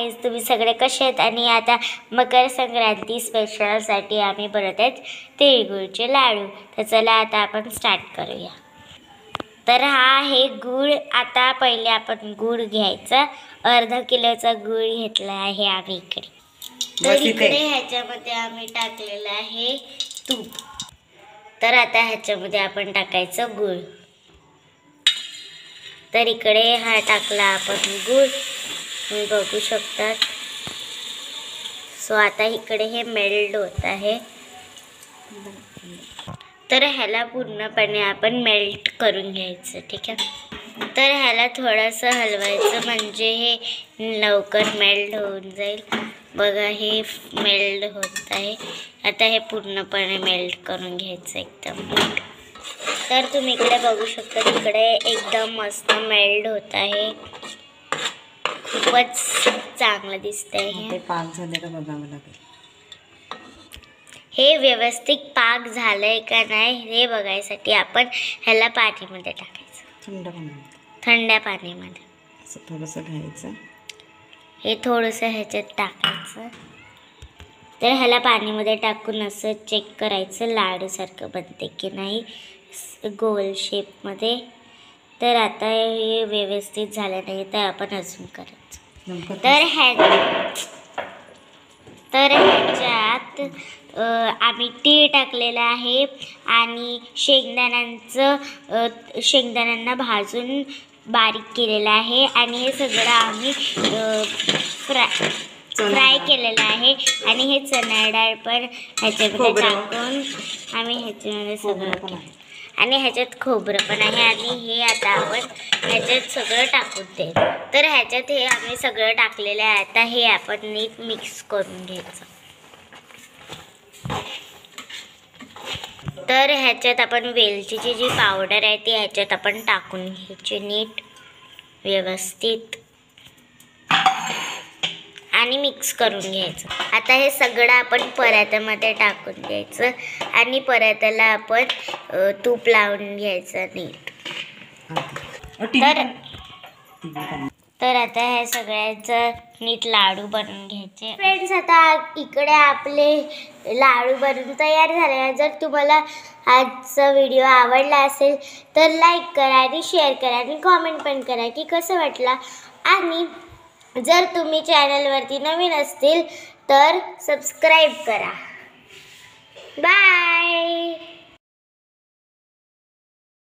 Guys, तुम्ही सगळे कसे आहेत? आणि आता मकर संक्रांती स्पेशलसाठी आम्ही बनवत आहेत तिळगुळचे लाडू. तर चला आता आपण स्टार्ट करूया. तर हा आहे गूळ. आता पहिले आपण गूळ घ्यायचा. अर्धा किलोचा गूळ घेतला आहे आम्ही इकडे. तर इकडे ह्याच्यामध्ये आम्ही टाकलेलं आहे तूप. तर आता ह्याच्यामध्ये आपण टाकायचं गूळ. तर इकडे हा टाकला आपण गूळ, तुम्ही बघू शकतात. सो आता इकडे हे मेल्ट होत आहे. तर ह्याला पूर्णपणे आपण मेल्ट करून घ्यायचं, ठीक आहे. तर ह्याला थोडंसं हलवायचं म्हणजे हे लवकर मेल्ट होऊन जाईल. बघा हे मेल्ट होत आहे. आता हे पूर्णपणे मेल्ट करून घ्यायचं एकदम. तर तुम्ही इकडे बघू शकता, तिकडे एकदम मस्त मेल्ट होत आहे. खूपच चांगलं दिसतंय. हे पाक झाले का बघावं लागेल. हे व्यवस्थित पाक झालंय का नाही हे बघायसाठी आपण ह्याला पाणीमध्ये टाकायचं. थंड पाणीमध्ये असं थोडंसं घ्यायचं. हे थोडंसं ह्याच्यात टाकायचं. तर ह्याला पाणीमध्ये टाकून असं चेक करायचं लाडूसारखं बनते की नाही गोल शेपमध्ये. तर आता हे व्यवस्थित झालं नाही तर आपण अजून करायचं. तर ह्याच्यात आम्ही तीळ टाकलेलं आहे आणि शेंगदाण्यांना भाजून बारीक केलेलं आहे. आणि हे सगळं आम्ही फ्राय केलेलं आहे. आणि हे चणा डाळ पण ह्याच्यामध्ये टाकून आम्ही ह्याच्यामध्ये सगळं केलं. आणि ह्याच्यात खोबरं पण आहे. आणि हे आता आपण ह्याच्यात सगळं टाकून देऊ. तर ह्याच्यात हे आम्ही सगळं टाकलेलं आहे. आता हे आपण नीट मिक्स करून घ्यायचं. तर ह्याच्यात आपण वेलचीची जी पावडर आहे ती ह्याच्यात आपण टाकून घ्यायची नीट व्यवस्थित आणि मिक्स करून घ्यायचं. आता हे सगळं आपण परातामध्ये टाकून द्यायचं आणि पराताला आपण तूप लावून घ्यायचं नीट. तर आता हे सगळ्याचं नीट लाडू बनवून घ्यायचे. फ्रेंड्स, आता इकडे आपले लाडू बनवून तयार झाले. जर तुम्हाला आजचा व्हिडिओ आवडला असेल तर लाईक करा आणि शेअर करा आणि कॉमेंट पण करा की कसं वाटलं. आणि जर तुम्ही चॅनलवरती नवीन असतील तर सबस्क्राईब करा. बाय.